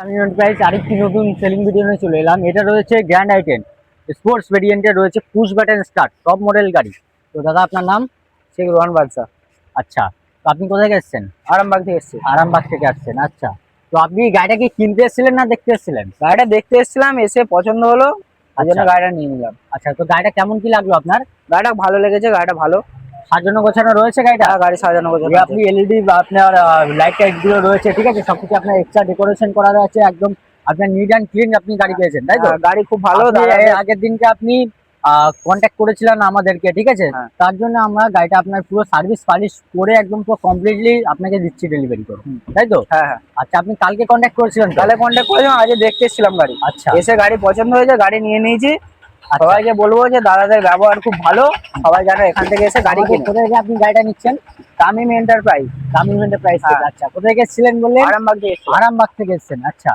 আমি প্রাইস আরেকটি নতুন সেলিং ভিডিও নিয়ে চলে এলাম। এটা রয়েছে গ্র্যান্ড আইটেন স্পোর্টস ভেরিয়েন্টে, রয়েছে push button start top model গাড়ি। তো দাদা আপনার নাম? শেখ রোহান বাদশা। আচ্ছা, তো আপনি কোথায় এসেছেন? আরামবাগ থেকে এসেছি। আরামবাগ থেকে আসছেন। আচ্ছা, তো আপনি গাড়িটা কি কিনতে এসেছিলেন না দেখতে এসেছিলেন? গাড়িটা দেখতে এসেছিলাম, এসে পছন্দ হলো, ওই জন্য আচ্ছা গাড়িটা নিয়ে নিলাম। আচ্ছা, তো গাড়িটা কেমন কি লাগলো আপনার? গাড়িটা ভালো লেগেছে, গাড়িটা ভালো। সাজানো গোছানো রয়েছে গাড়িটা? গাড়ি সাজানো গোছানো আছে। আপনি এলইডি বা আপনার লাইট টাইট গুলো রয়েছে, ঠিক আছে, সবকিছু আপনার এক্সট্রা ডেকোরেশন করা আছে একদম। আপনার নিট অ্যান্ড ক্লিন আপনি গাড়ি পেয়েছেন, তাই তো? গাড়ি খুব ভালো। আপনি আগের দিনকে আপনি কন্ট্যাক্ট করেছিলেন আমাদেরকে, ঠিক আছে, হ্যাঁ। তার জন্য আমরা গাড়িটা আপনার পুরো সার্ভিস পালিশ করে একদম পুরো কমপ্লিটলি আপনাকে দিচ্ছি ডেলিভারি করে, তাই তো? হ্যাঁ হ্যাঁ। আচ্ছা, আপনি কালকে কন্ট্যাক্ট করেছিলেন তো? তাহলে কন্ট্যাক্ট করেছিলাম, আজকে দেখতে এসেছিলাম গাড়ি। আচ্ছা এসে গাড়ি পছন্দ হয়েছে, গাড়ি নিয়ে নিয়েছি। আচ্ছা। সবাইকে বলবো যে দাদাদের ব্যবহার খুব ভালো, সবাই যেন এখান থেকে এসে গাড়ি কিনে। কোথায় থেকে আপনি গাড়িটা নিচ্ছেন? তামিম এন্টারপ্রাইজ। তামিম এন্টারপ্রাইজ থেকে। হ্যাঁ। আচ্ছা, কোথায় থেকে এসেছিলেন বললেন? আরামবাগ থেকে এসেছি। আরামবাগ থেকে এসেছেন। আচ্ছা,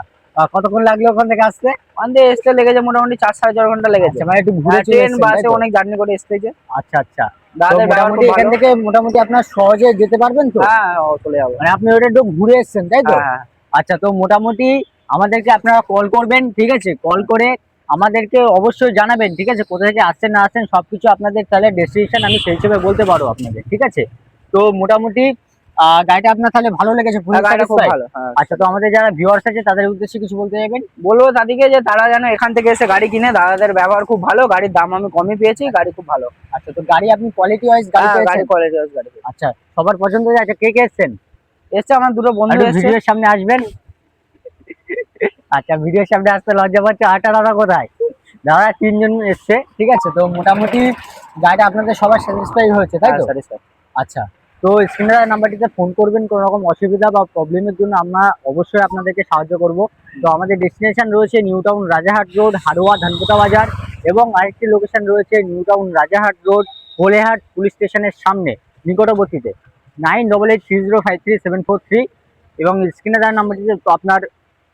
কতক্ষণ লাগলো ওখান থেকে আসতে? ওখান থেকে এসতে লেগেছে মোটামুটি 4-4.5 ঘন্টা লেগেছে। আচ্ছা, মানে একটু ঘুরে চলে ট্রেন এসেছেন, তাই বাসে তো? অনেক জার্নি করে এসতেছে। আচ্ছা আচ্ছা, তো দাদাদের ব্যবহার মোটামুটি খুব এখান ভালো। থেকে মোটামুটি আপনার সহজে যেতে পারবেন তো? হ্যাঁ, চলে যাবো। মানে আপনি ওটা একটু ঘুরে এসেছেন, তাই তো? হ্যাঁ। আচ্ছা, তো মোটামুটি আমাদেরকে আপনারা কল করবেন, ঠিক আছে, কল করে আমাদেরকে অবশ্যই জানাবেন, ঠিক আছে, কোথা থেকে আসছেন না আসছেন সবকিছু আপনাদের তাহলে ডেস্টিনেশন আমি সেই হিসেবে বলতে পারবো আপনাদের, ঠিক আছে। তো মোটামুটি গাড়িটা আপনার তাহলে ভালো লেগেছে? গাড়িটা খুব ভালো। হ্যাঁ। আচ্ছা, তো আমাদের যারা ভিউয়ার্স আছে তাদের উদ্দেশ্যে কিছু বলতে যাবেন? বলবো তাদেরকে যে তারা যেন এখান থেকে এসে গাড়ি কিনে, দাদাদের ব্যবহার খুব ভালো, গাড়ির দাম আমি কমই পেয়েছি, গাড়ি খুব ভালো। আচ্ছা, তো গাড়ি আপনি কোয়ালিটি ওয়াইজ গাড়ি গাড়ি পেয়েছেন? কোয়ালিটি গাড়ি। আচ্ছা, সবার পছন্দ হয়েছে। আচ্ছা, কে কে এসেছেন? এসছে আমার দুটো বন্ধু একটু এসছে। ভিডিওর সামনে আসবেন। আচ্ছা, ভিডিওর সামনে আসতে লজ্জা পাচ্ছে। আটা দাদা কোথায়? দাদা তিনজন এসছে, ঠিক আছে। তো মোটামুটি গাড়িটা আপনাদের সবার স্যাটিসফাই হয়েছে, তাই তো? আচ্ছা, তো স্ক্রিনের নাম্বারটিতে ফোন করবেন, কোনো রকম অসুবিধা বা প্রবলেমের জন্য আমরা অবশ্যই আপনাদেরকে সাহায্য করব। তো আমাদের ডেস্টিনেশন রয়েছে new town Rajarhat road, Haroa Dhanpota Bazar, এবং আরেকটি লোকেশন রয়েছে new town Rajarhat road, Holehat police স্টেশনের সামনে নিকটবর্তীতে 9883053743। এবং স্ক্রিনে দেওয়া নাম্বারটিতে তো আপনার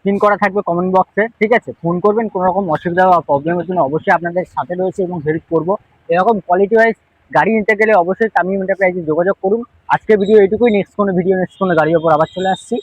পিন করা থাকবে কমেন্ট বক্সে, ঠিক আছে, ফোন করবেন, কোনো রকম অসুবিধা বা প্রবলেমের জন্য অবশ্যই আপনাদের সাথে রয়েছে এবং হেল্প করবো। এরকম কোয়ালিটি ওয়াইজ গাড়ি নিতে গেলে অবশ্যই তামিম এন্টারপ্রাইজে যোগাযোগ করুন। আজকে ভিডিও এটুকুই, নেক্সট কোনো গাড়ির ওপর আবার চলে আসছি।